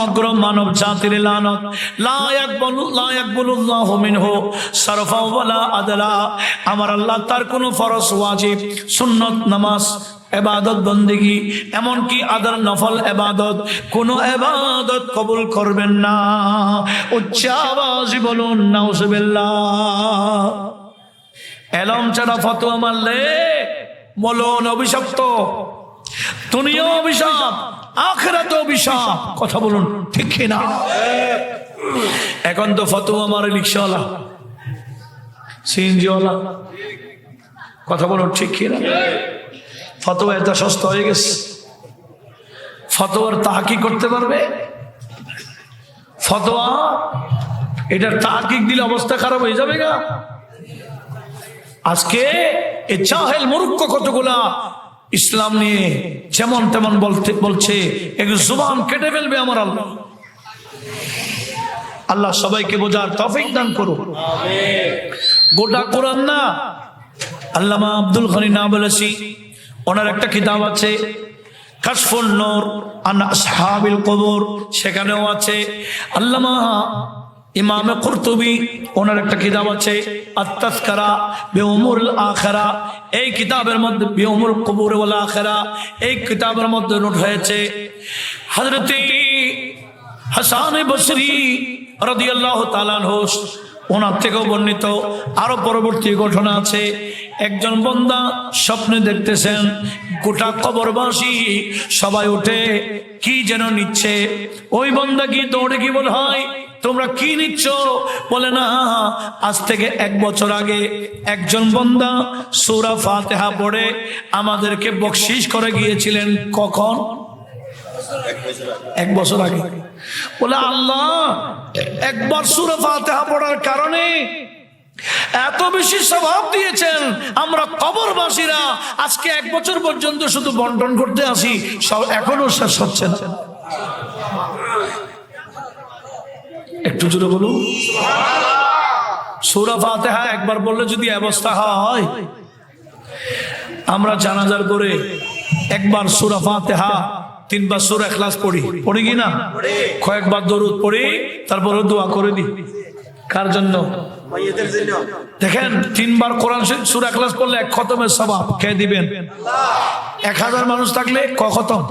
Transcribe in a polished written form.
সমগ্র মানব জাতির লানত। লা ইয়াকবালুল্লাহু মিনহু সারফা ওয়ালা আদলা। আমার আল্লাহ তার কোনো ফরজ, ওয়াজিব, সুন্নত, নামাজ, ইবাদত, বন্দেগী, এমনকি আদার নফল ইবাদত, কোন ইবাদত কবুল করবেন না। উচ্চ আওয়াজে বলুন নাউজুবিল্লাহ। এলম ছাড়া ফতোয়া মারলে বলুন অভিশপ্ত, দুনিয়া অভিশাপ, আখিরাত অভিশাপ। কথা বলুন ঠিক কি না? এখন তো ফতোয়া মারে রিকশাওয়ালা, সিএনজিওয়ালা। কথা বলুন ঠিক কি না? ফতোয়া এত সস্তা হয়ে গেছে। ফতোয়ার তাহকিক করতে পারবে? ফতোয়া এটার তাহকিক দিলে অবস্থা খারাপ হয়ে যাবে না? আজকে এ জাহেল মূর্খ কতগুলা ইসলাম নিয়ে যেমন তেমন বলছে, এক জুবান কেটে ফেলবে আমার আল্লাহ। আল্লাহ সবাইকে বোঝার তৌফিক দান করুন। গোটা কোরআন না, আল্লামা আব্দুল গনি নাবলসি ওনার একটা কিতাব আছে কাশফুন নূর আন আসহাবিল কবর, সেখানেও আছে। আল্লামা ইমাম কুরতুবী ওনার একটা কিতাব আছে আত-তাযকিরা বিউমুরিল আখিরা, এই কিতাবের মধ্যে বিউমুল কুবুর ওয়াল আখিরা, এই কিতাবের মধ্যে নোট হয়েছে হযরত হাসান বসরি রাদিয়াল্লাহু তাআলা আনহু ওনার থেকেও বর্ণিত আরো পরবর্তী ঘটনা আছে। একজন বান্দা স্বপ্নে দেখতেছেন গোটা কবরবাসী সবাই উঠে কি যেন নিচ্ছে। ওই বান্দা কি দৌড়ে কি বল হয়, তোমরা কি নিচ্ছ? বলে না, আজ থেকে 1 বছর আগে একজন বান্দা সূরা ফাতিহা পড়ে আমাদেরকে বকশিশ করে গিয়েছিলেন। কখন? 1 বছর আগে। বলে আল্লাহ একবার সূরা ফাতিহা পড়ার কারণে এত বেশি স্বভাব দিয়েছেন, আমরা কবরবাসীরা আজকে 1 বছর পর্যন্ত শুধু বন্টন করতে আসি, এখনো শেষ হচ্ছে না। একটু জোরে বলুন সূরা ফাতিহা একবার বললে যদি অবস্থা হয়, আমরা জানাজার করে একবার সূরা ফাতিহা 3 বার সূরা ইখলাস পড়ি কি না? কয়েকবার দরুদ পড়ি, তারপরে দোয়া করে দিই। কার জন্য? দেখেন 3 বার কোরআন সূরা ইখলাস পড়লে 1 খতমের সওয়াব কে দিবেন? 1000 মানুষ থাকলে ক খতম?